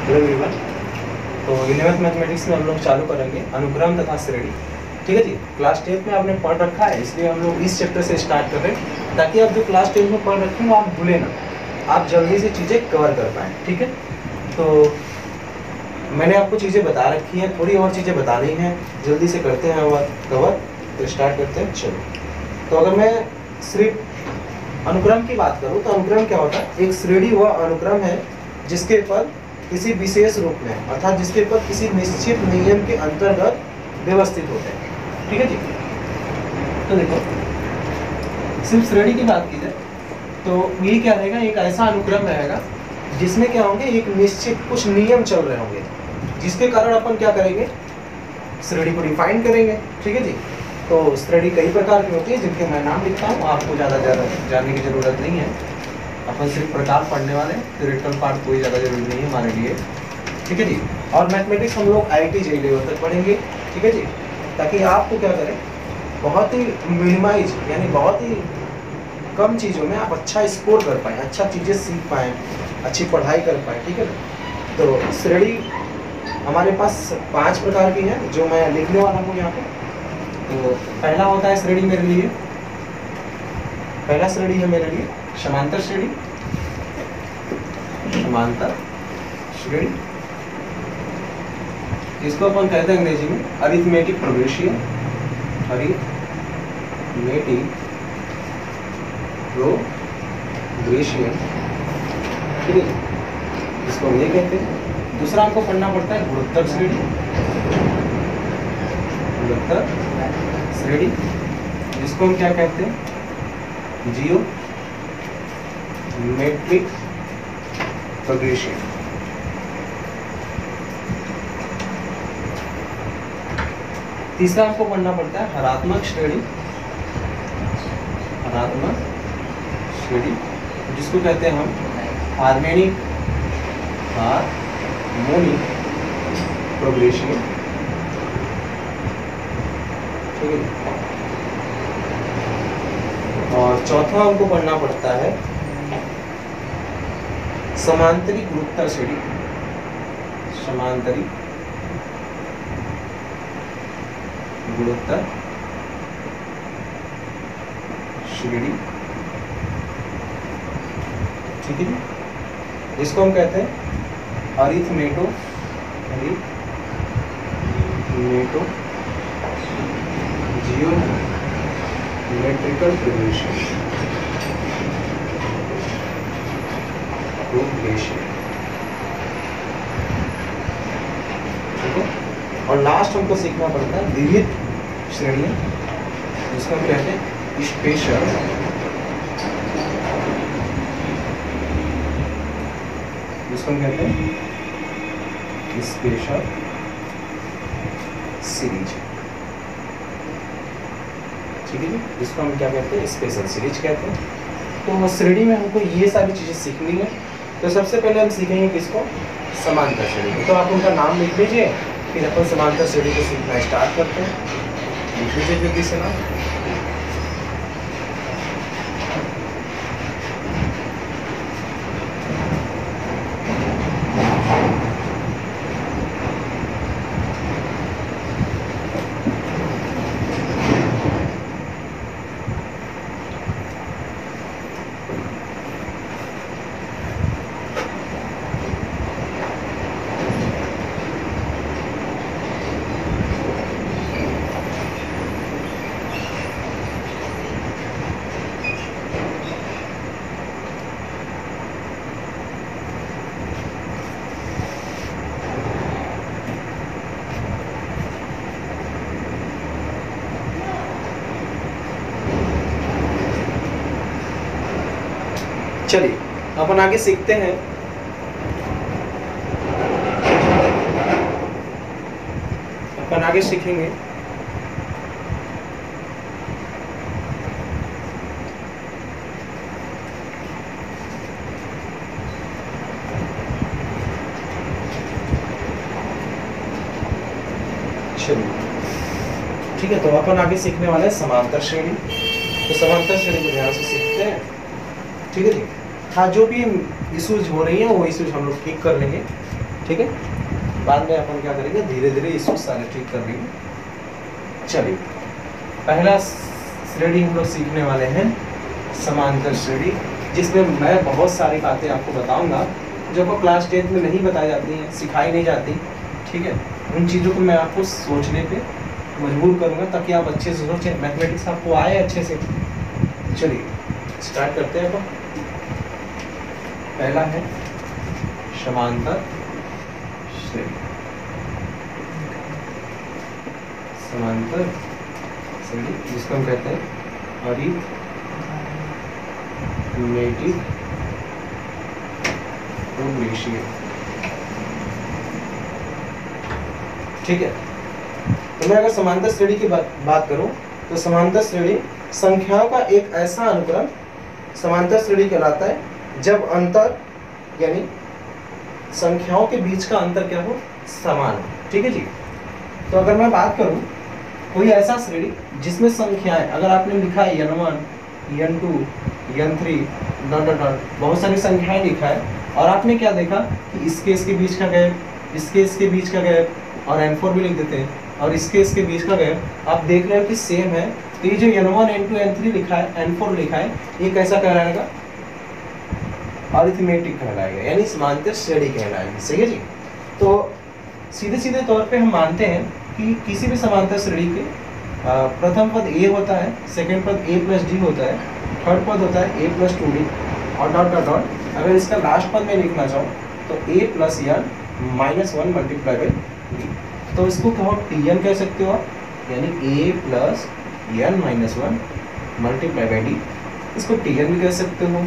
Hello everyone. तो 11th mathematics में हम लोग चालू करेंगे अनुक्रम तथा श्रेणी। ठीक है जी। क्लास 10th में आपने पढ़ रखा है, इसलिए हम लोग इस चैप्टर से स्टार्ट कर रहे हैं ताकि आप जो क्लास 10th में पढ़ रखे हो आप भूलें ना, आप जल्दी से चीज़ें कवर कर पाएँ। ठीक है, तो मैंने आपको चीज़ें बता रखी हैं, थोड़ी और चीज़ें बतानी हैं, जल्दी से करते हैं और कवर। तो स्टार्ट करते हैं। चलो, तो अगर मैं सिर्फ अनुक्रम की बात करूँ तो अनुक्रम क्या होता है? एक श्रेणी वह अनुक्रम है जिसके पर किसी विशेष रूप में अर्थात जिसके ऊपर किसी निश्चित नियम के अंतर्गत व्यवस्थित होते हैं। ठीक है जी। तो देखो, सिर्फ श्रेणी की बात की जाए तो ये क्या रहेगा, एक ऐसा अनुक्रम रहेगा जिसमें क्या होंगे, एक निश्चित कुछ नियम चल रहे होंगे जिसके कारण अपन क्या करेंगे, श्रेणी को डिफाइन करेंगे। ठीक है जी। तो श्रेणी कई प्रकार की होती है जिनके मैं नाम लिखता हूँ, आपको ज़्यादा जानने की जरूरत नहीं है, अपन सिर्फ प्रकार पढ़ने वाले, थ्योरेटिकल पार्ट कोई ज़्यादा जरूरी नहीं है हमारे लिए। ठीक है जी। और मैथमेटिक्स हम लोग IIT JEE लेवल तक पढ़ेंगे। ठीक है जी, ताकि आपको क्या करें, बहुत ही मिनिमाइज यानी बहुत ही कम चीज़ों में आप अच्छा स्कोर कर पाएँ, अच्छा चीज़ें सीख पाएँ, अच्छी पढ़ाई कर पाएँ। ठीक है ना। तो श्रेणी हमारे पास 5 प्रकार की है जो मैं लिखने वाला हूँ यहाँ पे। तो पहला होता है श्रेणी मेरे लिए, पहला श्रेणी है मेरे लिए समांतर श्रेणी। समांतर श्रेणी, इसको अपन कहते हैं अंग्रेजी में अरिथमेटिक प्रोग्रेशन, अरिथमेटिक प्रोग्रेशन। ठीक है, इसको हम ये कहते हैं। दूसरा हमको पढ़ना पड़ता है गुणोत्तर श्रेणी, गुणोत्तर श्रेणी जिसको हम क्या कहते हैं, जियोमेट्रिक प्रोग्रेशन। तीसरा हमको पढ़ना पड़ता है हरात्मक श्रेणी, हरात्मक श्रेणी जिसको कहते हैं हम हार्मोनिक प्रोग्रेशन। ठीक है। और चौथा हमको पढ़ना पड़ता है समांतरी गुणोत्तर श्रेणी, समांतरी गुणोत्तर श्रेणी। ठीक है जी, जिसको हम कहते हैं अरिथमेटिक जियोमेट्रिकल प्रोग्रेशन। ठीक है। और लास्ट हमको सीखना पड़ता है विविध श्रेणियां जिसको हम कहते हैं स्पेशल स्पेशल सीरीज। ठीक है जी, जिसको हम क्या कहते हैं, स्पेशल सीरीज कहते हैं। तो श्रेणी में हमको ये सारी चीज़ें सीखनी है। तो सबसे पहले हम सीखेंगे किसको, समांतर श्रेणी। तो आप उनका नाम लिख लीजिए, फिर अपन समांतर श्रेणी को सीखना स्टार्ट करते हैं। लिख लीजिए जल्दी से नाम। चलिए अपन आगे सीखते हैं। अपन आगे सीखेंगे चलिए ठीक है। तो अपन आगे सीखने वाले हैं समांतर श्रेणी। तो समांतर श्रेणी को ध्यान से सीखते हैं। ठीक है जी। हाँ, जो भी इश्यूज हो रही हैं वो इश्यूज हम लोग ठीक कर लेंगे। ठीक है, बाद में अपन क्या करेंगे, धीरे धीरे इसको सारे ठीक कर लेंगे। चलिए, पहला श्रेणी हम लोग सीखने वाले हैं समांतर श्रेणी, जिसमें मैं बहुत सारी बातें आपको बताऊंगा जो आपको क्लास 10 में नहीं बताई जाती हैं, सिखाई नहीं जाती। ठीक है, उन चीज़ों को मैं आपको सोचने पे मजबूर करूंगा ताकि आप अच्छे से सोचें, मैथमेटिक्स आपको आए अच्छे से। चलिए स्टार्ट करते हैं। अपन पहला है समांतर श्रेणी। समांतर श्रेणी जिसको हम कहते हैं अरिथमेटिक प्रोग्रेशन। ठीक है, तो मैं अगर समांतर श्रेणी की बात करूं तो समांतर श्रेणी संख्याओं का एक ऐसा अनुक्रम समांतर श्रेणी कहलाता है जब अंतर यानी संख्याओं के बीच का अंतर क्या हो, समान हो। ठीक है जी, तो अगर मैं बात करूं कोई ऐसा श्रेणी जिसमें संख्याएं, अगर आपने लिखा है n1 n2 n3 dot dot dot, बहुत सारी संख्याएं लिखा है और आपने क्या देखा कि इसके बीच का गैप, इसके बीच का गैप और n4 भी लिख देते हैं और इसके बीच का गैप आप देख रहे हो कि सेम है, तो ये जो n1 n2 n3 लिखा है, n4 लिखा है, ये कैसा कहलाएगा, अरिथमेटिक कहलाएगा, यानी समांतर श्रेणी कहलाएगी। सही है जी, तो सीधे सीधे तौर पे हम मानते हैं कि किसी भी समांतर श्रेणी के प्रथम पद a होता है, सेकंड पद a प्लस डी होता है, थर्ड पद होता है a प्लस 2d और डॉट डॉट डॉट। अगर इसका लास्ट पद में लिखना चाहूँ तो a plus n minus 1 multiply by D, तो इसको कहो tn कह सकते हो आप, यानी a plus n minus 1 multiply by D. इसको tn भी कह सकते हो,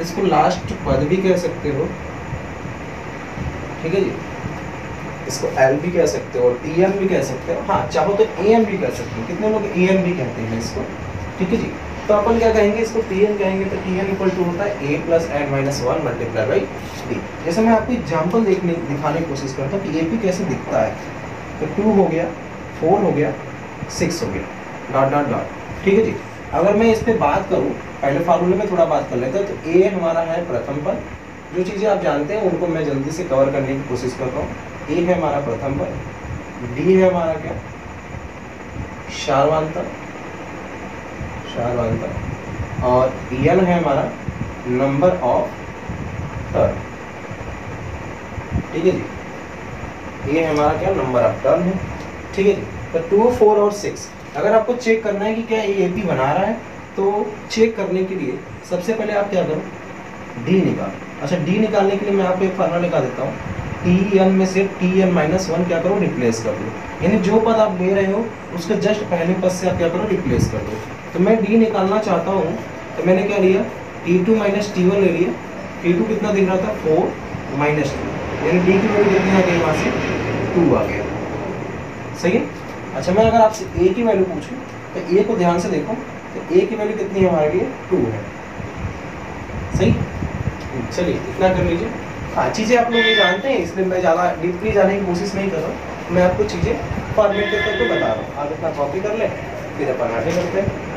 इसको लास्ट पद भी कह सकते हो। ठीक है जी, इसको L भी कह सकते हो, TN भी कह सकते हो, हाँ चाहो तो AM भी कह सकते हो, कितने लोग AM भी कहते हैं इसको। ठीक है जी, तो अपन क्या कहेंगे, इसको TN कहेंगे, तो TN इक्वल टू होता है a plus n minus 1 multiply by D. जैसे मैं आपको एग्जाम्पल दिखाने की कोशिश करता हूँ कि AP कैसे दिखता है, तो 2 हो गया, 4 हो गया, 6 हो गया, डॉट डॉट डॉट। ठीक है जी, अगर मैं इस पर बात करूँ, पहले फार्मूले में थोड़ा बात कर लेते हैं, तो a हमारा है प्रथम पद, जो चीज़ें आप जानते हैं उनको मैं जल्दी से कवर करने की कोशिश करता हूँ। a है हमारा प्रथम पद, d है हमारा क्या, शार्वांतर, और n है हमारा नंबर ऑफ टर्म। ठीक है जी, a है हमारा क्या, नंबर ऑफ टर्म है। ठीक है जी, तो 2, 4 और 6 अगर आपको चेक करना है कि क्या ये AP बना रहा है, तो चेक करने के लिए सबसे पहले आप क्या करो, d निकाल। अच्छा, d निकालने के लिए मैं आपको एक फार्मूला निकाल देता हूँ, tn में से tn माइनस 1 क्या करो, रिप्लेस कर दो, यानी जो पद आप ले रहे हो उसके जस्ट पहले पद से आप क्या करो, रिप्लेस कर दो। तो मैं d निकालना चाहता हूँ, तो मैंने क्या लिया, t2 माइनस t1 ले लिया। t2 कितना दिख रहा था, 4 माइनस 2, यानी d की वैल्यू कितनी आ गई, वहाँ से 2 आ गया। सही है। अच्छा, मैं अगर आपसे a की वैल्यू पूछूं तो a को ध्यान से देखो, तो a की वैल्यू कितनी है हमारे लिए, 2 है। सही, चलिए इतना कर लीजिए। हाँ, चीज़ें आप लोग ये जानते हैं, इसलिए मैं ज़्यादा डीपली जाने की कोशिश नहीं कर रहा हूँ, मैं आपको चीज़ें फॉर्मेट करके बता रहा हूँ। आप इतना कॉपी कर लें, फिर अपन आगे करते हैं।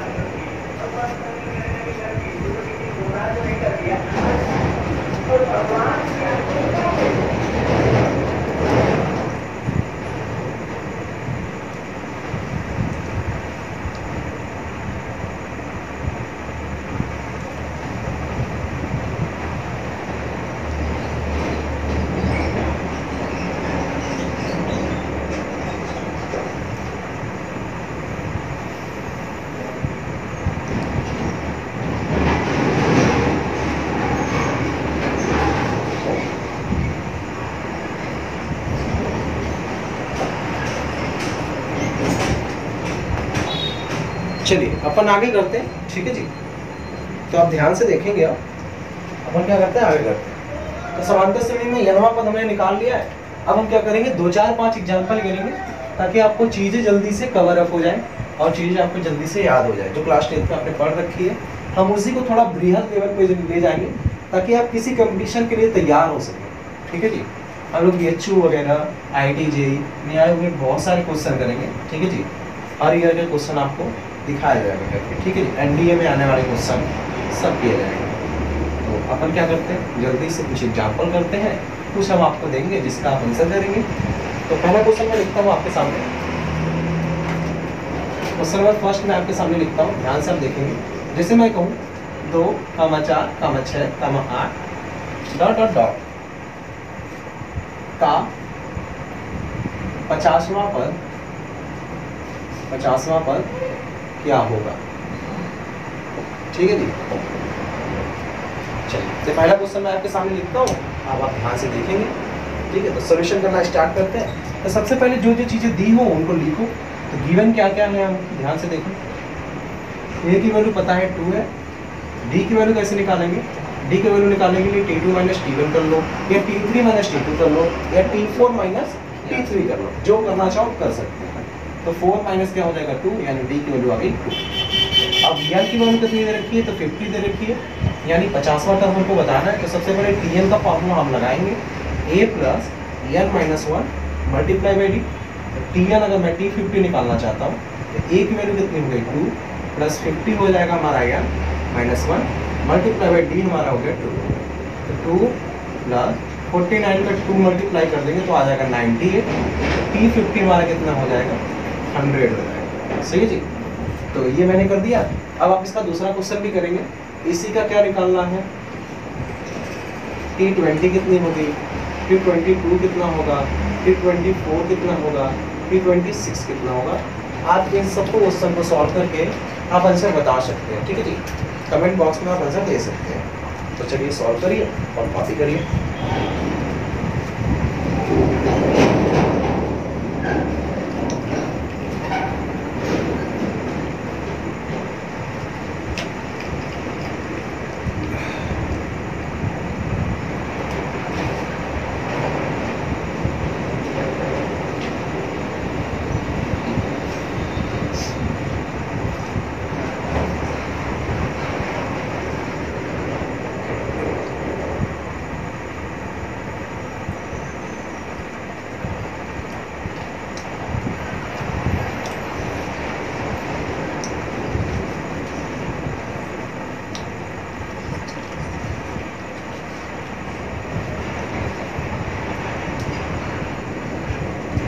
चलिए अपन आगे करते हैं। ठीक है जी, तो आप ध्यान से देखेंगे, अपन क्या करते हैं, आगे करते हैं। तो समांतर श्रेणी में यहां पद हमने निकाल लिया है। अब हम क्या करेंगे, 2, 4, 5 एग्जाम्पल करेंगे ताकि आपको चीज़ें जल्दी से कवर अप हो जाए और चीज़ें आपको जल्दी से याद हो जाए जो क्लास 10 में आपने पढ़ रखी है। हम उसी को थोड़ा बृहद लेवल पे ले जाएंगे ताकि आप किसी कंपटीशन के लिए तैयार हो सकें। ठीक है जी, हम लोग BHU वगैरह, IIT JEE, न्याय वगैरह बहुत सारे क्वेश्चन करेंगे। ठीक है जी, हर ईयर के क्वेश्चन आपको दिखाया जाएगा करके। ठीक है जी, NDA में आने वाले क्वेश्चन सब किए जाएंगे। तो अपन क्या करते हैं, जल्दी से कुछ एग्जाम्पल करते हैं कुछ हम आपको देंगे जिसका आप आंसर करेंगे। तो पहला क्वेश्चन मैं लिखता हूँ आपके सामने। क्वेश्चन नंबर फर्स्ट मैं आपके सामने लिखता हूँ, ध्यान से आप देखेंगे। जैसे मैं कहूँ 2, 4, 6, 8 डॉट डॉट डॉट का 50वां पद क्या होगा। ठीक है जी। चलिए तो पहला क्वेश्चन मैं आपके सामने लिखता हूँ, अब आप ध्यान से देखेंगे। ठीक है, तो सॉल्यूशन करना स्टार्ट करते हैं। तो सबसे पहले जो जो चीज़ें दी हो उनको लिखो। तो गिवन क्या क्या है हम ध्यान से देखो। ए की वैल्यू पता है 2 है। डी की वैल्यू कैसे निकालेंगे? डी की वैल्यू निकालने के लिए T2 माइनस T1 कर लो, या T3 माइनस T2 कर लो, या T4 माइनस T3 कर लो, जो करना चाहो कर सकते हैं। तो 4 माइनस क्या हो जाएगा 2, यानी डी की वैल्यू आ गई 2। अब एन की वैल्यू कितनी दे रखी है? तो 50 दे रखी है, यानी 50वां टर्म हमको बताना है। तो सबसे पहले Tn का फॉर्मूला हम लगाएंगे, a plus n minus 1 multiply by D. Tn अगर मैं T50 निकालना चाहता हूँ तो a की वैल्यू कितनी हो गई 2 प्लस 50 हो जाएगा हमारा n minus 1 multiply by D हमारा हो गया 2। तो 2 प्लस 49 का 2 मल्टीप्लाई कर देंगे तो आ जाएगा 98। T50 हमारा कितना हो जाएगा 100 हो जाएगा। सही है जी। तो ये मैंने कर दिया। अब आप इसका दूसरा क्वेश्चन भी करेंगे। इसी का क्या निकालना है? T20 कितनी होगी, T22 कितना होगा, T24 कितना होगा, T26 कितना होगा। आप इन सबको क्वेश्चन को सॉल्व करके आप आंसर बता सकते हैं। ठीक है जी, कमेंट बॉक्स में आप आंसर दे सकते हैं। तो चलिए सॉल्व करिए और कॉपी करिए।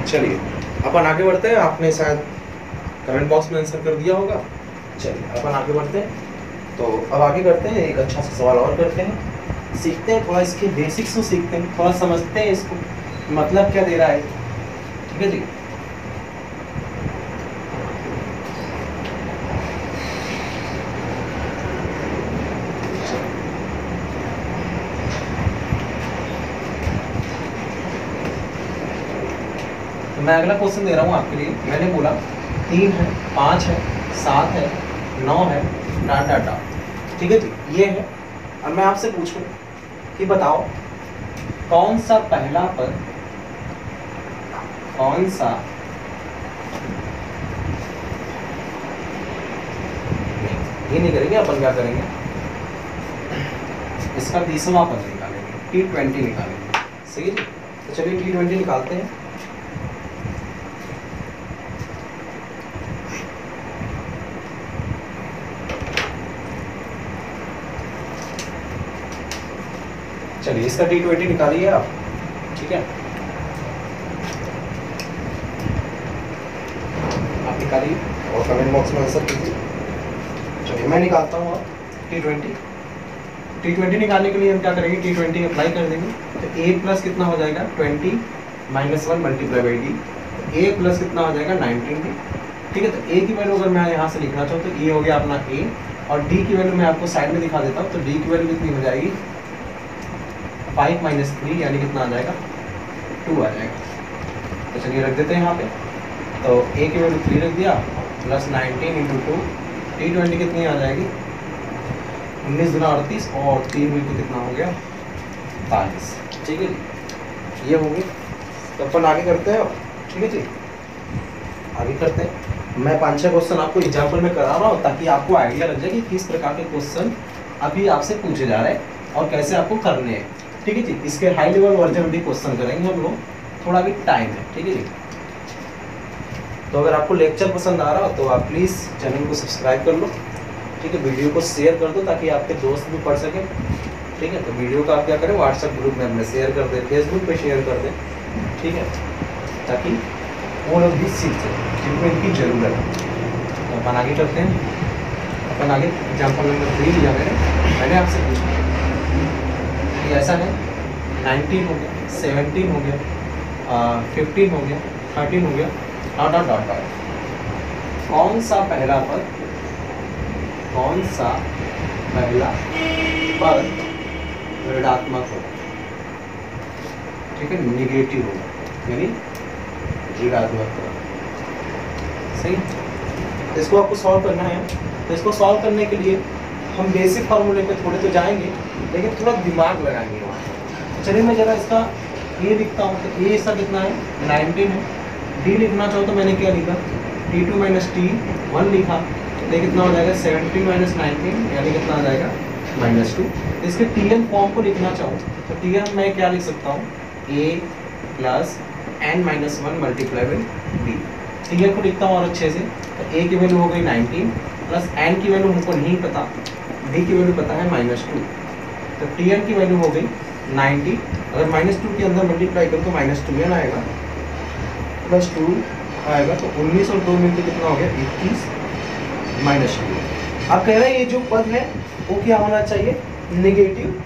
चलिए अपन आगे बढ़ते हैं। आपने शायद कमेंट बॉक्स में आंसर कर दिया होगा। चलिए अपन आगे बढ़ते हैं। तो अब आगे करते हैं, एक अच्छा सा सवाल और करते हैं, सीखते हैं थोड़ा इसके बेसिक्स को, सीखते हैं थोड़ा, समझते हैं इसको मतलब क्या दे रहा है। ठीक है जी। मैं अगला क्वेश्चन दे रहा हूँ आपके लिए। मैंने बोला 3 है, 5 है, 7 है, 9 है, डाट डाट डाट। ठीक है जी, ये है। अब मैं आपसे पूछूं कि बताओ कौन सा पहला पद, कौन सा ये नहीं करेंगे अपन, क्या करेंगे इसका 20वां पद निकालेंगे, T20 निकालेंगे। सही है जी। तो चलिए T20 निकालते हैं। चलिए इसका T20 निकालिए आप। ठीक है, आप निकालिए और कमेंट बॉक्स में आंसर कीजिए। चलिए मैं निकालता हूँ अब T20 निकालने के लिए हम क्या करेंगे, T20 अप्लाई कर देंगे। तो a प्लस कितना हो जाएगा 20 minus 1 multiply by D. a plus कितना हो जाएगा 19 डी। ठीक है, तो a की वैल्यू अगर मैं यहाँ से लिखना चाहूँ तो ये हो गया अपना a, और d की वैल्यू मैं आपको साइड में दिखा देता हूँ। तो d की वैल्यू कितनी हो जाएगी 5 माइनस 3, यानी कितना आ जाएगा 2 आ जाएगा। तो चलिए रख देते हैं यहाँ पे। तो a की वैल्यू 3 रख दिया, प्लस 19 इंटू 2, T20 कितनी आ जाएगी 19 गुना 38, और 3 मिलकर कितना हो गया 40। ठीक है जी, ये होंगे। तो अपन आगे करते हैं। ठीक है जी, आगे करते हैं। मैं 5-6 क्वेश्चन आपको एग्जाम्पल में करा रहा हूँ ताकि आपको आइडिया लग जाए कि किस प्रकार के क्वेश्चन अभी आपसे पूछे जा रहे हैं और कैसे आपको करने हैं। ठीक है जी, इसके हाई लेवल वर्जन भी क्वेश्चन करेंगे हम लोग, थोड़ा भी टाइम है। ठीक है जी। तो अगर आपको लेक्चर पसंद आ रहा हो तो आप प्लीज़ चैनल को सब्सक्राइब कर लो। ठीक है, वीडियो को शेयर कर दो ताकि आपके दोस्त भी पढ़ सकें। ठीक है। तो वीडियो का आप क्या करें, व्हाट्सएप ग्रुप में अपने शेयर कर दें, फेसबुक पे शेयर कर दें, ठीक है, ताकि वो लोग भी सीख सकें जिनको इनकी ज़रूरत है। तो अपन आगे करते हैं। अपन आगे एग्जाम्पल नंबर 3 लिया मैंने आपसे पूछा कि ऐसा है 19 हो गया, 17 हो गया, 15 हो गया, 13 हो गया, डॉट डॉट डॉट डॉट। कौन सा पहला पद ऋणात्मक होगा, ठीक है, निगेटिव होगा, यानी ऋणात्मक होगा। सही। इसको आपको सॉल्व करना है। तो इसको सॉल्व करने के लिए हम बेसिक फार्मूले पे थोड़े तो जाएंगे, लेकिन थोड़ा दिमाग लगाएंगे वहाँ। चलिए मैं जरा इसका ए लिखता हूँ। तो ए इसका कितना है, 19 है। डी लिखना चाहो तो मैंने क्या लिखा, T2 - T1 लिखा। तो कितना हो जाएगा, 17 - 19, यानी कितना आ जाएगा, -2। इसके Tn फॉर्म को लिखना चाहूँ तो Tn मैं क्या लिख सकता हूँ, a + n - 1 × b। Tn को लिखता हूँ और अच्छे से। तो a की वैल्यू हो गई 19 प्लस n की वैल्यू हमको नहीं पता, b की वैल्यू पता है -2। तो Tn की वैल्यू हो गई 90। अगर -2 के अंदर मल्टीप्लाई करो तो -2n आएगा, +2 आएगा। तो 19 और 2 मिलकर कितना हो गया, 21 -2। अब कह रहे हैं ये जो पद है वो क्या होना चाहिए, नेगेटिव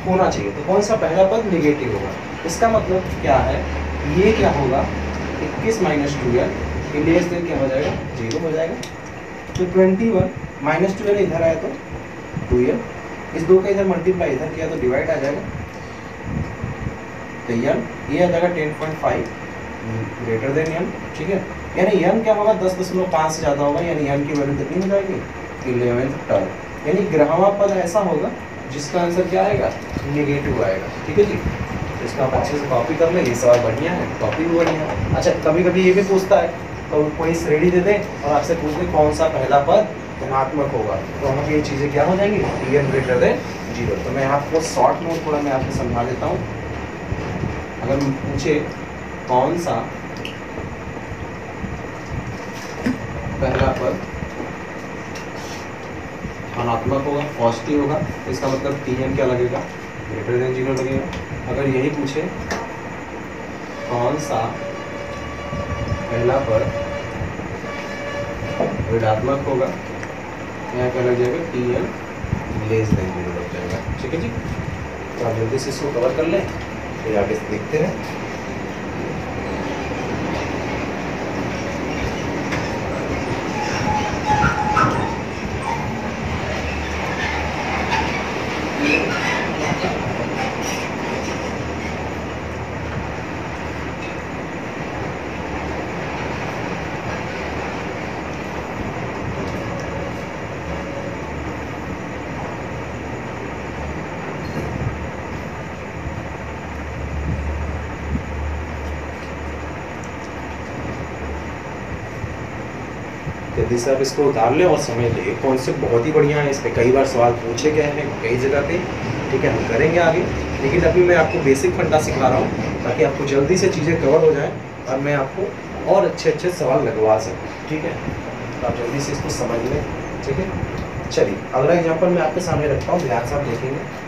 होना चाहिए। तो कौन सा पहला पद नेगेटिव होगा, इसका मतलब क्या है, ये क्या होगा, 21 - 2n, लेस देन क्या हो जाएगा, 0 हो जाएगा। तो 21 - 2n इधर आया तो 2n, इस 2 का इधर मल्टीप्लाई इधर किया तो डिवाइड आ जाएगा। तो n ये आ जाएगा 10.5 ग्रेटर देन n, ठीक है। यानी n क्या होगा, 10.5 से ज़्यादा होगा, यानी n की वैल्यू कितनी हो जाएगी, 11th टर्म। यानी 11वां पद ऐसा होगा जिसका आंसर क्या आएगा, नेगेटिव आएगा, ठीक है जी। तो इसको आप अच्छे से कॉपी कर लें, ये सवाल बढ़िया है, कॉपी भी बढ़िया है। अच्छा, कभी कभी ये भी पूछता है, तो कोई श्रेणी दे दें और आपसे पूछ दें कौन सा पहला पद धनात्मक होगा, तो वहाँ पे ये चीज़ें क्या हो जाएंगी, Tn ग्रेटर देन 0। तो मैं आपको शॉर्ट नोट थोड़ा मैं आपको समझा देता हूँ। अगर पूछे कौन सा पहला पद धनात्मक होगा, पॉजिटिव होगा, तो इसका मतलब Tn क्या लगेगा, ग्रेटर देन 0 लगेगा। अगर यही पूछे कौन सा पहला पद ऋणात्मक होगा, यहाँ क्या लग जाएगा, Tn लेस देन 0 लग जाएगा, ठीक है जी। तो आप जल्दी से इसको कवर कर लें, फिर आगे देखते हैं। जल्दी से आप इसको उतार लें और समझ लें, कॉन्सेप्ट बहुत ही बढ़िया है। इस पर कई बार सवाल पूछे गए हैं कई जगह पे, ठीक है, हम करेंगे आगे। लेकिन अभी मैं आपको बेसिक फंडा सिखा रहा हूँ ताकि आपको जल्दी से चीज़ें कवर हो जाएं और मैं आपको और अच्छे अच्छे सवाल लगवा सकूँ, ठीक है। तो आप जल्दी से इसको समझ लें, ठीक है। चलिए अगला एग्जाम्पल मैं आपके सामने रखता हूँ, ध्यान से आप देखेंगे।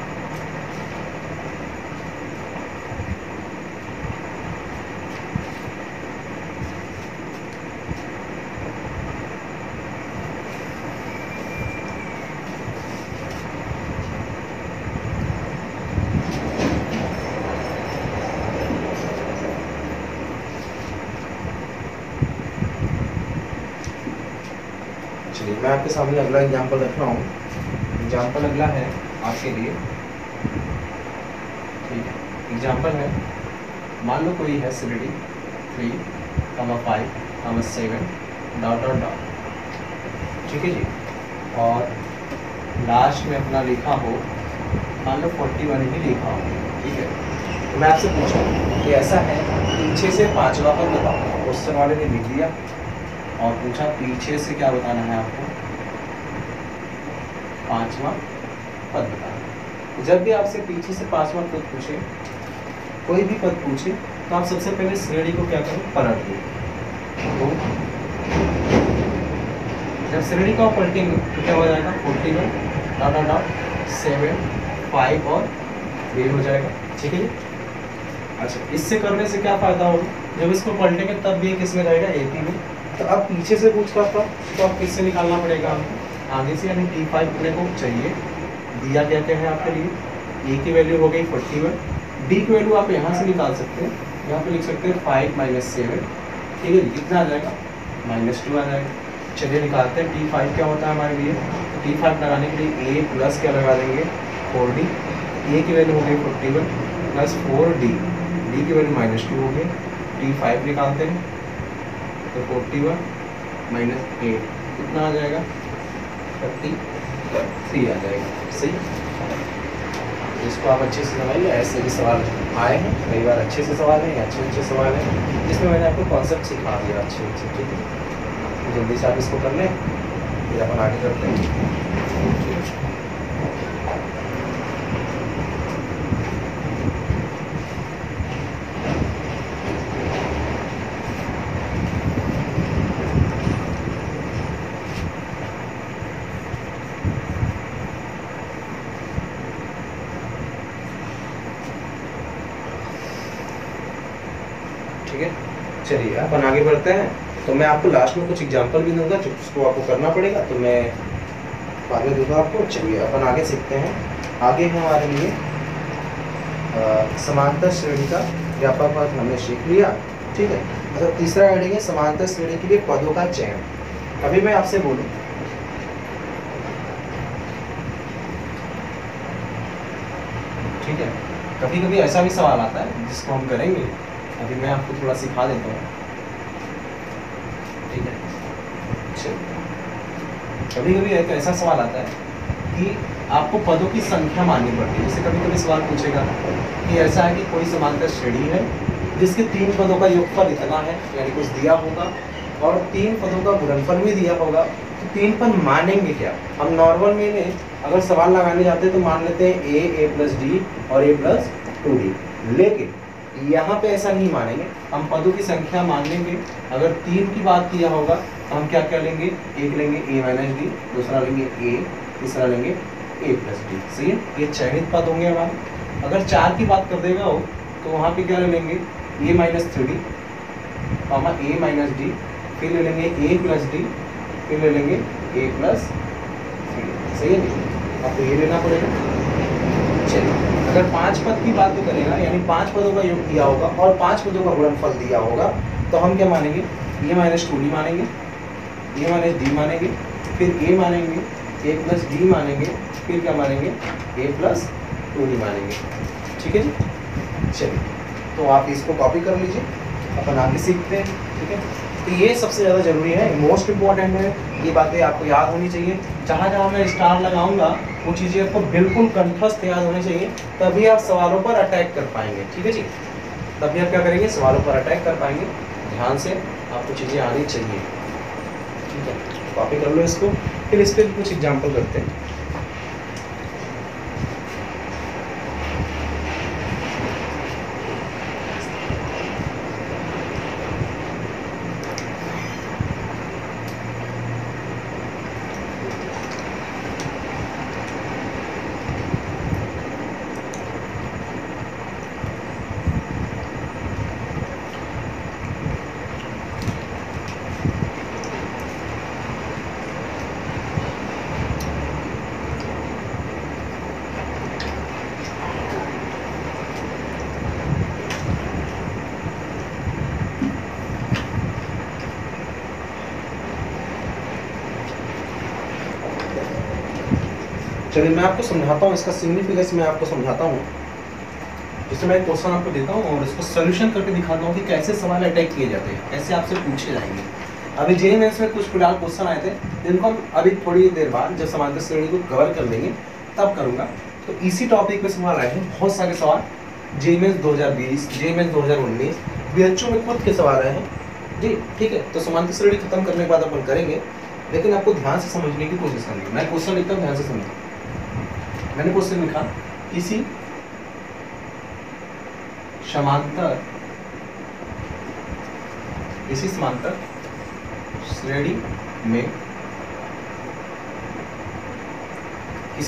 चलिए मैं आपके सामने अगला एग्जाम्पल रख रहा हूँ। एग्जाम्पल अगला है आपके लिए, ठीक है। एग्जाम्पल है, मान लो कोई है श्रेणी 3, 5, 7 डॉट डॉट डॉट, ठीक है जी, और लास्ट में अपना लिखा हो, मान लो 41 ही लिखा हो, ठीक है। तो मैं आपसे पूछूँ कि ऐसा है, पीछे से 5वां पद बताओ। क्वेश्चन वाले ने लिख दिया और पूछा पीछे से क्या बताना है आपको, 5वां पद बताना। जब भी आपसे पीछे से 5वां पद पूछे, कोई भी पद पूछे, तो आप सबसे पहले श्रेणी को क्या करें, पलट दो। तो जब श्रेणी को आप पलटेंगे तो क्या हो जाएगा, 41 डॉट डॉट डॉट 7 5 और 3 हो जाएगा। ठीक है जी। अच्छा, इससे करने से क्या फायदा होगा, जब इसको पलटेंगे तब भी किसमें रहेगा, ए पी में। तो अब पीछे से पूछ रहा था तो अब किससे निकालना पड़ेगा आपको, आगे से, यानी T5 अपने को चाहिए। दिया क्या क्या है आपके लिए, ए की वैल्यू हो गई 41, डी की वैल्यू आप यहाँ से निकाल सकते हैं, यहाँ पे लिख सकते हैं 5 - 7। ठीक है जी, कितना आ जाएगा, -2 आ जाएगा। चलिए निकालते हैं T5 क्या होता है हमारे लिए। तो T5 लगाने के लिए a प्लस क्या लगा देंगे, 4d। a की वैल्यू हो गई 41 प्लस 4d, d की वैल्यू -2 हो गई। T5 निकालते हैं तो 41 - 8 कितना आ जाएगा, 33 आ जाएगा। सही, इसको आप अच्छे से समझ लें। ऐसे भी सवाल आए हैं कई बार, अच्छे से सवाल हैं, अच्छे सवाल हैं, जिसमें मैंने आपको कॉन्सेप्ट सिखा दिया अच्छे। ठीक है, जल्दी से आप इसको कर लें, फिर अपन आगे करते हैं। ठीक है, चलिए अपन आगे बढ़ते हैं। तो मैं आपको लास्ट में कुछ एग्जांपल भी दूंगा जिसको आपको करना पड़ेगा, तो मैं बाद में दूंगा आपको। चलिए अपन आगे सीखते हैं। आगे है हमारे लिए समांतर श्रेणी का व्यापक अर्थ हमने सीख लिया। ठीक है, मतलब तीसरा हेडिंग है समांतर श्रेणी के लिए पदों का चयन। अभी मैं आपसे बोलूं, ठीक है, कभी कभी ऐसा भी सवाल आता है जिसको हम करेंगे। अभी मैं आपको थोड़ा सिखा देता हूँ। ठीक है, चलिए, कभी कभी एक ऐसा सवाल आता है कि आपको पदों की संख्या माननी पड़ती है। जैसे कभी कभी सवाल पूछेगा कि ऐसा है कि कोई समांतर श्रेणी है जिसके 3 पदों का योगफल इतना है, यानी कुछ दिया होगा, और 3 पदों का गुणनफल भी दिया होगा। तो 3 पद मानेंगे क्या। हम नॉर्मल में अगर सवाल लगाने जाते हैं तो मान लेते हैं a प्लस डी और a प्लस 2d, लेकिन यहाँ पे ऐसा नहीं मानेंगे। हम पदों की संख्या मान लेंगे। अगर 3 की बात किया होगा तो हम क्या क्या लेंगे, एक लेंगे a - d, दूसरा लेंगे a, तीसरा लेंगे a प्लस डी। सही है, ये चयनित पद होंगे हमारे। अगर 4 की बात कर देगा हो तो वहाँ पे क्या ले लेंगे, a - 3d, a - d, फिर ले लेंगे a प्लस d, फिर ले लेंगे a प्लस 3d। सही है, आपको ये लेना पड़ेगा। चलिए, अगर 5 पद की बात तो करेगा, यानी 5 पदों का योग दिया होगा और 5 पदों का गुणनफल दिया होगा, तो हम क्या मानेंगे, a - 2d मानेंगे, a - d मानेंगे, फिर a मानेंगे, a प्लस d मानेंगे, फिर क्या मानेंगे, a प्लस 2d मानेंगे। ठीक है जी, चलिए, तो आप इसको कॉपी कर लीजिए, अपन आगे सीखते हैं। ठीक है, तो ये सबसे ज़्यादा जरूरी है, मोस्ट इम्पॉर्टेंट है, ये बातें आपको याद होनी चाहिए। जहाँ जहाँ मैं स्टार लगाऊंगा वो चीज़ें आपको बिल्कुल कंठस्थ याद होनी चाहिए, तभी आप सवालों पर अटैक कर पाएंगे। ठीक है जी, तभी आप क्या करेंगे, सवालों पर अटैक कर पाएंगे। ध्यान से आपको चीज़ें आनी चाहिए। ठीक है, कॉपी कर लो इसको, फिर इस पर कुछ एग्जाम्पल करते हैं। चलिए, मैं आपको समझाता हूँ, इसका सिग्निफिकेंस मैं आपको समझाता हूँ। जैसे मैं एक क्वेश्चन आपको देता हूँ और इसको सोल्यूशन करके दिखाता हूँ कि कैसे सवाल अटैक किए जाते हैं, कैसे आपसे पूछे जाएंगे। अभी जेईई मेंस में कुछ फिलहाल क्वेश्चन आए थे जिनको हम अभी थोड़ी देर बाद जब समांतर श्रेणी को कवर कर लेंगे तब करूँगा। तो इसी टॉपिक पे सवाल आए हैं, बहुत सारे सवाल। JEE Mains 2020, JEE Mains 2019, BHU में खुद के सवाल आए हैं जी। ठीक है, तो समांतर श्रेणी खत्म करने के बाद अपन करेंगे, लेकिन आपको ध्यान से समझने की कोशिश करनी है। मैं क्वेश्चन लिखता हूँ, ध्यान से समझो। मैंने क्वेश्चन लिखा, किसी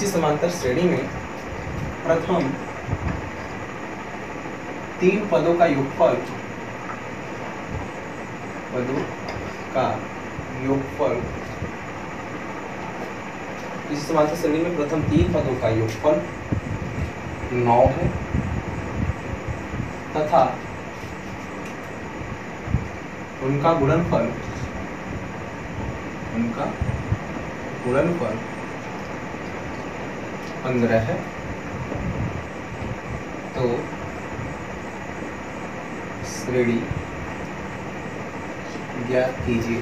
समांतर श्रेणी में प्रथम 3 पदों का योगफल, पदों का योगफल, इस समांतर श्रेणी में प्रथम 3 पदों का योगफल 9 है तथा उनका गुणनफल 15 है। तो श्रेणी ज्ञात कीजिए।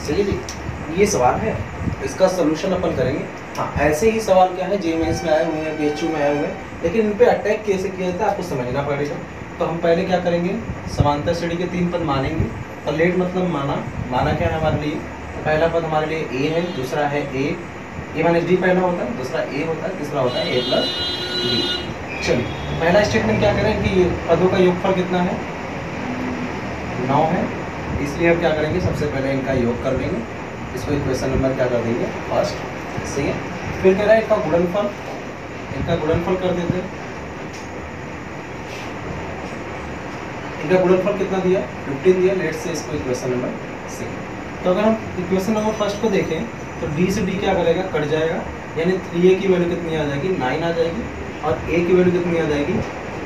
सही जी, ये सवाल है, इसका सलूशन अपन करेंगे। हाँ, ऐसे ही सवाल क्या है जेएमएस में आए हुए हैं, बीएचयू में आए हुए हैं, लेकिन इन पे अटैक कैसे किया जाता है आपको समझना पड़ेगा। तो हम पहले क्या करेंगे, समांतर श्रेणी के 3 पद मानेंगे। और लेट मतलब माना क्या है हमारे लिए, तो पहला पद हमारे लिए ए है, दूसरा है ए माइनस डी पहला होता है, दूसरा ए होता है, तीसरा होता है ए प्लस डी। चलिए पहला स्टेटमेंट क्या करें कि पदों का योगफल कितना है, 9 है, इसलिए हम क्या करेंगे, सबसे पहले इनका योग कर लेंगे। इसको इक्वेशन नंबर क्या कर देंगे, फर्स्ट। सही है, फिर कह रहा है इनका गुणनफल कर देते हैं। इनका गुणनफल कितना दिया, 15 दिया। लेट से इसको इक्वेशन नंबर सेकंड। तो अगर हम इक्वेशन नंबर फर्स्ट को देखें तो डी से डी क्या करेगा, कट जाएगा, यानी 3a की वैल्यू कितनी आ जाएगी, 9 आ जाएगी, और a की वैल्यू कितनी आ जाएगी,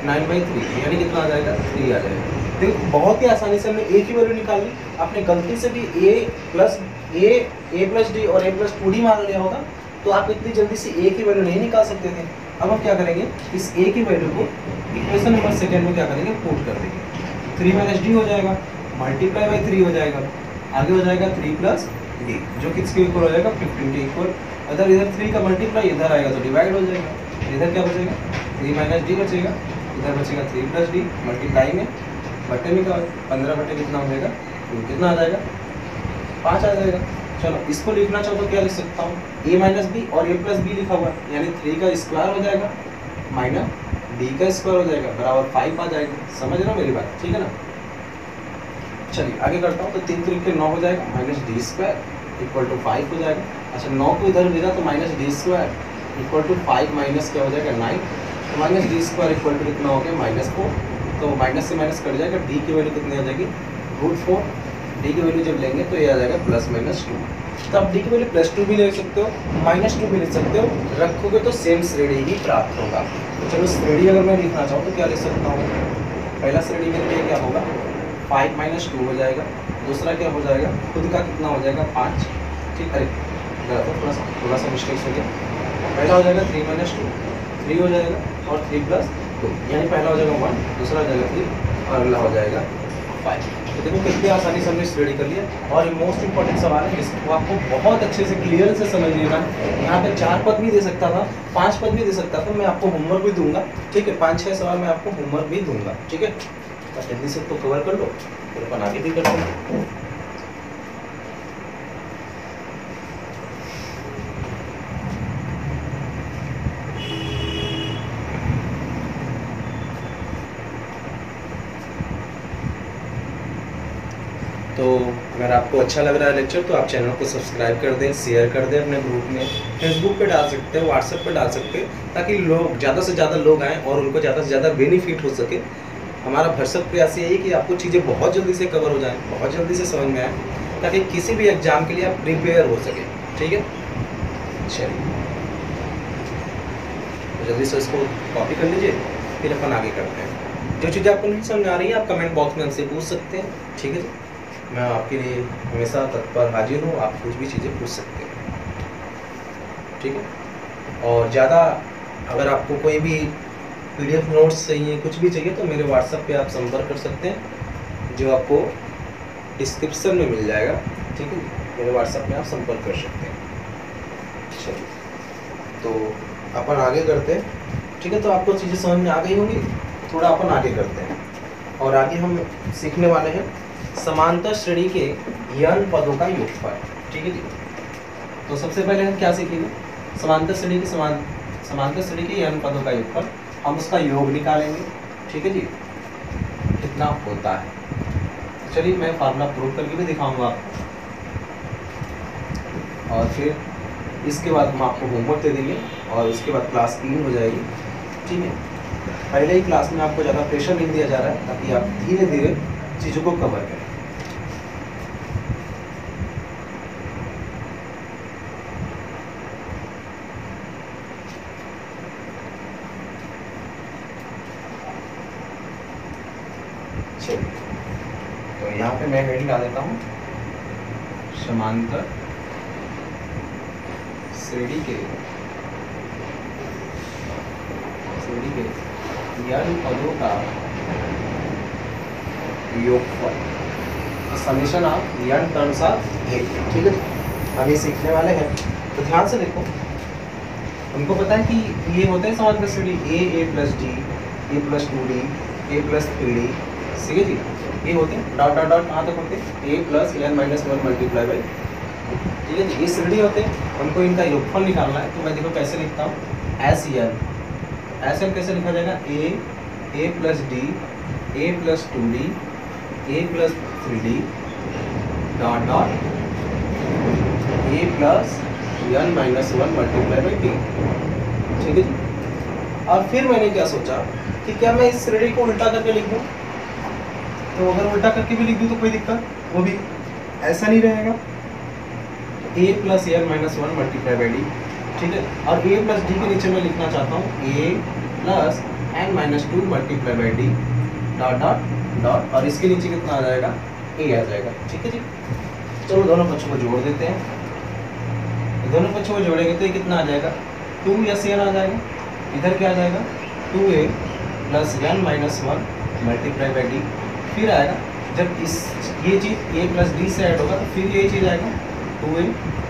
9/3, यानी कितना आ जाएगा, 3 आ जाएगा। देखो बहुत ही आसानी से हमने a की वैल्यू निकाली। आपने गलती से भी a प्लस d और a प्लस 2d मान लिया होगा तो आप इतनी जल्दी से a की वैल्यू नहीं निकाल सकते थे। अब हम क्या करेंगे, इस a की वैल्यू को इक्वेशन नंबर सेकंड में क्या करेंगे, पुट कर देंगे। 3 - d हो जाएगा, मल्टीप्लाई बाई 3 हो जाएगा, आगे हो जाएगा 3 + d, जो किसके इक्वल हो जाएगा, 15 के इक्वल। अगर इधर 3 का मल्टीप्लाई इधर आएगा तो डिवाइड हो जाएगा, इधर क्या बचेगा, 3 - d बचेगा, इधर बचेगा 3 + d, मल्टीप्लाई में बटे में क्या 15 बटे कितना हो जाएगा, तो कितना आ जाएगा, 5 आ जाएगा। चलो इसको लिखना चाहो तो क्या लिख सकता हूँ, a - b और a + b लिखा हुआ है, यानी 3 का स्क्वायर हो जाएगा माइनस d का स्क्वायर हो जाएगा बराबर 5 आ जाएगा। समझ रहे हो मेरी बात, ठीक है ना। चलिए आगे करता हूँ, तो 3 × 3 = 9 हो जाएगा, -d² = 5 हो जाएगा। अच्छा 9 को इधर भेजा तो -d² = 5 माइनस क्या हो जाएगा, 9, तो -d² = कितना हो गया, -4, तो माइनस से माइनस कट जाएगा, d की वैल्यू कितनी आ जाएगी, √4, d की वैल्यू जब लेंगे तो ये आ जाएगा +-2। तो आप d की वैल्यू +2 भी ले सकते हो, -2 भी ले सकते हो, रखोगे तो सेम श्रेणी ही प्राप्त होगा। तो चलो श्रेणी अगर मैं लिखना चाहूँ तो क्या लिख सकता हूँ, पहला श्रेणी मेरे लिए क्या होगा, 5 - 2 हो जाएगा, दूसरा क्या हो जाएगा, खुद का कितना हो जाएगा, 5, ठीक है, थोड़ा सा मिस्टेक हो गया। पहला हो जाएगा 3 - 2, 3 हो जाएगा, और 3 + 2, यानी पहला हो जाएगा 1, दूसरा हो जाएगा 3 और अगला हो जाएगा 5। तो देखो कितनी आसानी से हमने स्टडी कर लिया। और ये मोस्ट इंपॉर्टेंट सवाल है जिसको आपको बहुत अच्छे से क्लियर से समझिएगा। यहाँ पे 4 पद भी दे सकता था, 5 पद भी दे सकता था, मैं आपको होमवर्क भी दूंगा, ठीक है, 5-6 सवाल मैं आपको होमवर्क भी दूंगा, ठीक है। तो जल्दी से तो कवर कर लो, फिर अपन आगे भी करते हैं। तो अगर आपको अच्छा लग रहा है लेक्चर तो आप चैनल को सब्सक्राइब कर दें, शेयर कर दें अपने ग्रुप में, फेसबुक पे डाल सकते हैं, व्हाट्सएप पे डाल सकते हैं, ताकि लोग ज़्यादा से ज़्यादा लोग आएँ और उनको ज़्यादा से ज़्यादा बेनिफिट हो सके। हमारा भरसक प्रयास यही है कि आपको चीज़ें बहुत जल्दी से कवर हो जाएँ, बहुत जल्दी से समझ में आए, ताकि किसी भी एग्ज़ाम के लिए आप प्रिपेयर हो सके, ठीक है। चलिए तो जल्दी से इसको कॉपी कर लीजिए, फिर अपन आगे करते हैं। जो चीज़ें आपको नहीं समझ आ रही है आप कमेंट बॉक्स में हमसे पूछ सकते हैं, ठीक है जी। मैं आपके लिए हमेशा तत्पर हाजिर हूँ, आप कुछ भी चीज़ें पूछ सकते हैं, ठीक है। और ज़्यादा अगर आपको कोई भी PDF नोट्स चाहिए, कुछ भी चाहिए, तो मेरे व्हाट्सएप पे आप संपर्क कर सकते हैं, जो आपको डिस्क्रिप्शन में मिल जाएगा, ठीक है। मेरे व्हाट्सएप में आप संपर्क कर सकते हैं। चलिए तो अपन आगे करते हैं, ठीक है। तो आपको चीज़ें समझ में आ गई होंगी, थोड़ा अपन आगे करते हैं। और आगे हम सीखने वाले हैं समांतर श्रेणी के n पदों का योगफल, ठीक है जी। तो सबसे पहले हम क्या सीखेंगे, समांतर श्रेणी के n पदों का योगफल, हम उसका योग निकालेंगे, ठीक है जी, कितना होता है। चलिए मैं फार्मूला प्रूव करके भी दिखाऊंगा आपको। और फिर इसके बाद हम आपको होमवर्क दे देंगे और उसके बाद क्लास 3 हो जाएगी। ठीक है, पहले ही क्लास में आपको ज़्यादा प्रेशर नहीं दिया जा रहा है ताकि आप धीरे धीरे चीज़ों को कवर करें। चलिए, तो यहाँ पे मैं हेडिंग डाल देता हूँ, समांतर श्रेणी के n पदों का योगफल, summation of n terms of A। ठीक है, हम ये सीखने वाले हैं, तो ध्यान से देखो। हमको पता है कि ये होते हैं समांतर श्रेणी a plus D, a plus 2d, a plus 3d। ठीक है जी, ये होते हैं डॉट डॉट डॉट कहाँ तक होते हैं a plus n minus 1 multiply by. ठीक है जी, ये श्रेणी होते हैं, हमको इनका योगफल निकालना है। तो मैं देखो कैसे लिखता हूँ, एस एन कैसे लिखा जाएगा, a plus D, a plus 2d, a plus 3d dot dot a plus n minus 1 multiply by d। ठीक है जी, और फिर मैंने क्या सोचा कि क्या मैं इस श्रेणी को उल्टा करके लिख दूँ। तो अगर उल्टा करके भी लिख दूँ तो कोई दिक्कत, वो भी ऐसा नहीं रहेगा, a plus n minus 1 multiply by D. ठीक है, और a प्लस डी के नीचे मैं लिखना चाहता हूँ a plus n minus 2 multiply by D dot dot dot, और इसके नीचे कितना आ जाएगा, a आ जाएगा। ठीक है जी, चलो दोनों पक्षों को जोड़ देते हैं। दोनों पक्षों को जोड़ेंगे तो ये कितना आ जाएगा, 2n आ जाएगा। इधर क्या आ जाएगा, 2a plus n minus 1 multiply by D. फिर आएगा जब ये चीज़ a प्लस डी से ऐड होगा तो फिर ये चीज़ आएगा 2a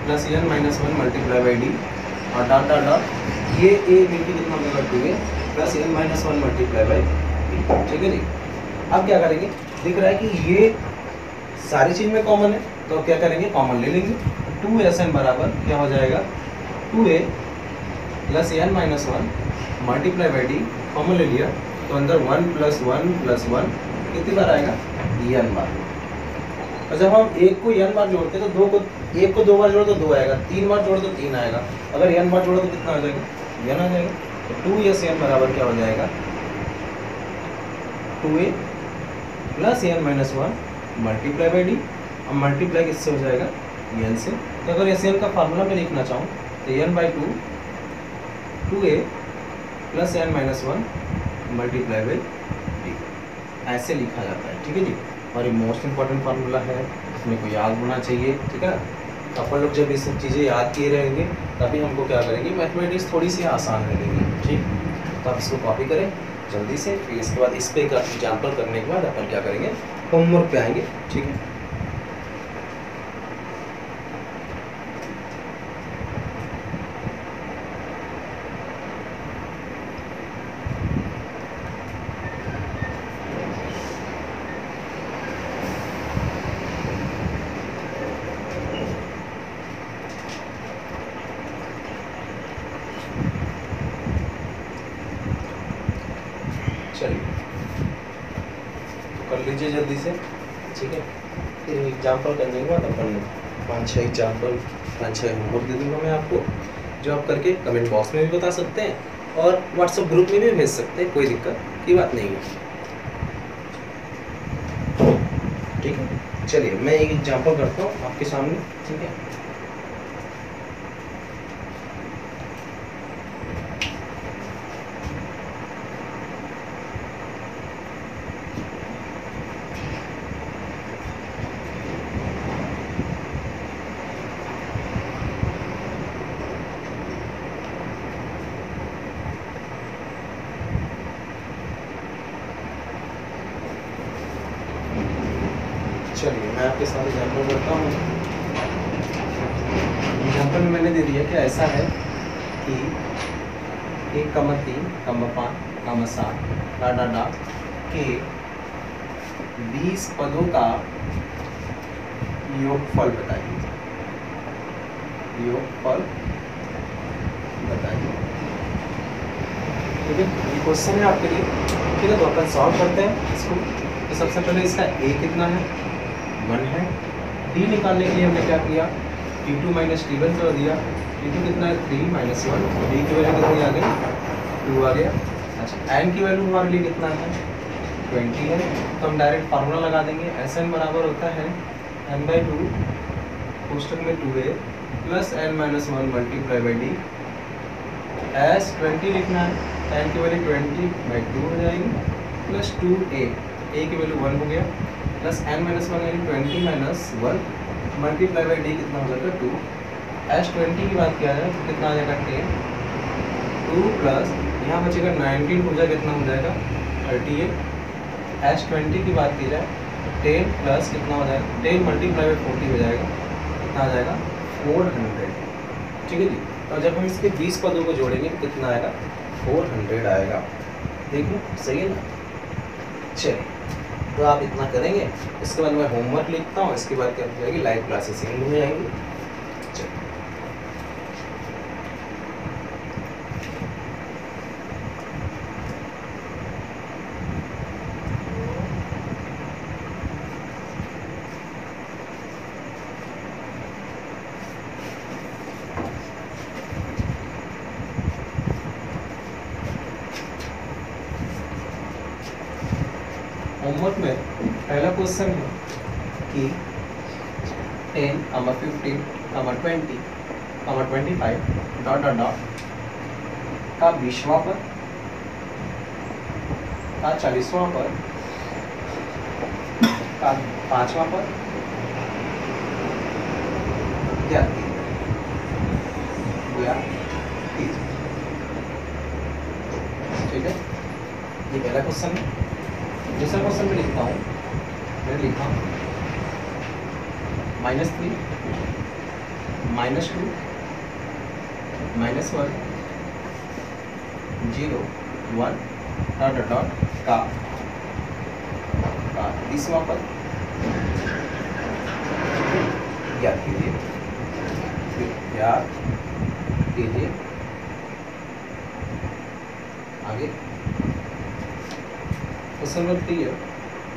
plus n minus 1 multiply by D और डॉट डॉट डॉट, ये a मिलकर कितना होगा, 2a plus n minus 1 multiply by D. ठीक है जी, अब क्या करेंगे, दिख रहा है कि ये सारी चीज़ में कॉमन है, तो क्या करेंगे, कॉमन ले लेंगे। 2sn बराबर क्या हो जाएगा, 2a plus n minus 1 multiply by D, common ले लिया तो अंदर 1 प्लस 1 कितनी बार आएगा, n बार। और जब हम एक को n बार जोड़ते हैं तो दो को, एक को 2 बार जोड़ो तो 2 आएगा, 3 बार जोड़ो तो 3 आएगा, अगर n बार जोड़ो तो कितना आ जाएगा, n आ जाएगा। तो 2sn बराबर क्या हो जाएगा, 2a plus n minus 1 multiply by D, अब मल्टीप्लाई किससे हो जाएगा, n से। तो अगर sn का फार्मूला में लिखना चाहूँ तो n by 2 2a plus n minus 1 multiply by D, ऐसे लिखा जाता है। ठीक है जी, और ये मोस्ट इंपॉर्टेंट फार्मूला है, इसमें को याद होना चाहिए। ठीक है, अपन लोग जब ये सब चीज़ें याद किए रहेंगे तभी हमको क्या करेंगे, मैथमेटिक्स थोड़ी सी आसान लगेगी। ठीक, तो आप इसको कॉपी करें जल्दी से, फिर इसके बाद इस पे का एग्जाम्पल करने के बाद अपन क्या करेंगे, होमवर्क पे आएंगे। ठीक है, चलिए तो कर लीजिए जल्दी से। ठीक है, फिर एग्जाम्पल करने के बाद अपन 5-6 एग्जाम्पल, 5-6 होमवर्क दे दूँगा मैं आपको, जो आप करके कमेंट बॉक्स में भी बता सकते हैं और व्हाट्सएप ग्रुप में भी भेज सकते हैं, कोई दिक्कत की बात नहीं है। ठीक है, चलिए मैं एक एग्जाम्पल करता हूँ आपके सामने। ठीक है, चलिए मैं आपके साथ एग्जाम्पल करता हूँ। एग्जाम्पल में मैंने दे दिया कि ऐसा है कि 1,3,5,7 डा के 20 पदों का योगफल बताइए, योगफल बताइए। ठीक है, ये क्वेश्चन है आपके लिए। ठीक है, तो अपन सॉल्व करते हैं इसको। तो सबसे पहले इसका a कितना है, 1 है। d निकालने के लिए हमने क्या किया, T2 माइनस T1 कर दिया। T2 कितना है 3 माइनस 1, D की वैल्यू कितनी आ गई 2 आ गया। अच्छा n की वैल्यू हमारे लिए कितना है 20 है, तो हम डायरेक्ट फार्मूला लगा देंगे। Sn बराबर होता है n/2 कोष्टक में 2a plus n minus 1 multiply by D. S 20 लिखना है, n की वैल्यू 20/2 हो जाएगी प्लस 2a, a की वैल्यू 1 हो गया प्लस n माइनस 1 यानी 20 माइनस 1 मल्टीप्लाई बाई डी कितना हो जाएगा 2। एस 20 की बात किया जाए तो कितना आ जाएगा 10, 2 प्लस यहाँ बचेगा 19 हो जाएगा, कितना हो जाएगा 38। एस 20 की बात की जाए 10 प्लस कितना हो जाएगा 10 मल्टीप्लाई बाई 40 हो जाएगा, कितना आ जाएगा 400। ठीक है जी। और जब हम इसके 20 पदों को जोड़ेंगे तो कितना आएगा 400 आएगा। देखो सही है ना। चलिए तो आप इतना करेंगे, इसके बाद मैं होमवर्क लिखता हूँ, इसके बाद क्या हो जाएगी लाइव क्लासेस एंड हो जाएंगी। चलिए होमवर्क में पहला क्वेश्चन है कि 10, 15, 20, 25 डॉट डॉट डॉट का 20वां पद का 40वां पद का 5वां पद ज्ञात कीजिए। ठीक है, ये पहला क्वेश्चन है। दूसरा क्वेश्चन में लिखता हूँ, मैं लिखा -3, -2, -1, 0, 1 डॉट डॉट डॉट का 30वां पद ज्ञात कीजिए। आगे क्वेश्चन नंबर 3 है,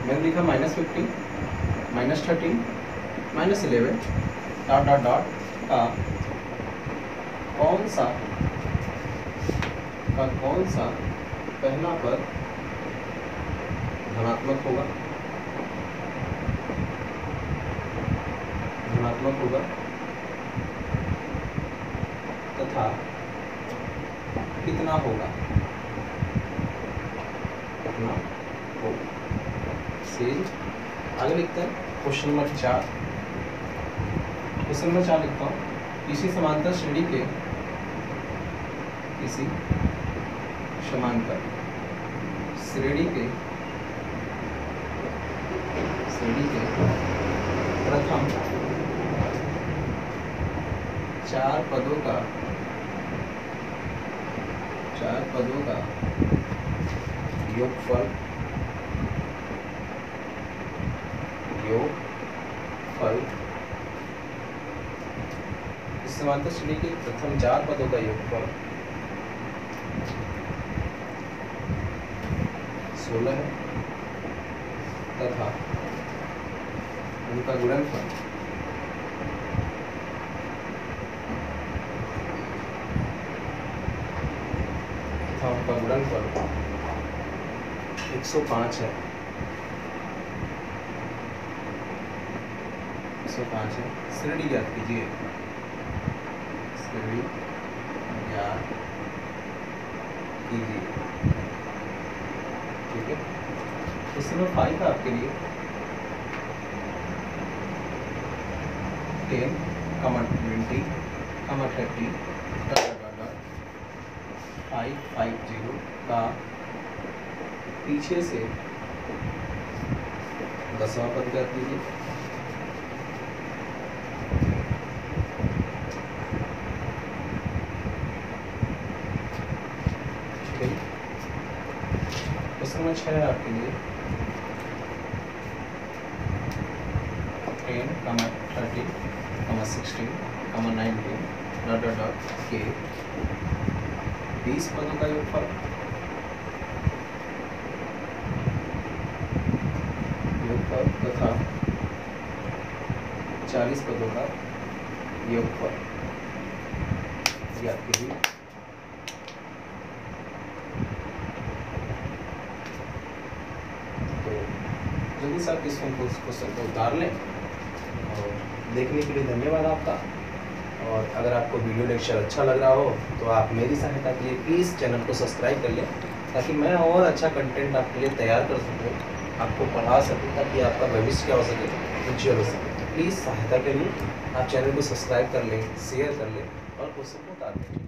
मैंने लिखा -15, -13, -11 डॉट डॉट डॉट का कौन सा पहला पद धनात्मक होगा तथा कितना होगा आगे लिखते हैं क्वेश्चन नंबर 4। क्वेश्चन नंबर 4 लिखता हूँ, किसी समांतर श्रेणी के प्रथम 4 पदों का योगफल इस समांतर श्रेणी के प्रथम 4 पदों का योगफल 16 है तथा उनका गुणनफल 105 है। 105 है। श्रेणी ज्ञात कीजिए। ठीक है, क्वेश्चन नंबर 5 है आपके लिए 10, 20, 30 550 का पीछे से 10वां पद कर दीजिए। क्वेश्चन नंबर 6 है आपके लिए 10, 30, 16, 19 डॉट डॉट डॉट के 20 पदों का योगफल तथा 40 पदों का योगफल, ये आपकी हुई। तो जल्दी से आप इस क्वेश्चन को उतार लें। और देखने के लिए धन्यवाद आपका। और अगर आपको वीडियो लेक्चर अच्छा लग रहा हो तो आप मेरी सहायता के लिए प्लीज़ चैनल को सब्सक्राइब कर लें, ताकि मैं और अच्छा कंटेंट आपके लिए तैयार कर सकूँ, आपको पढ़ा सकूँ, ताकि आपका भविष्य क्या हो सके, उज्जवल हो सके। प्लीज़ सहायता के लिए आप चैनल को सब्सक्राइब कर लें, शेयर कर लें और क्वेश्चन को उतार लें।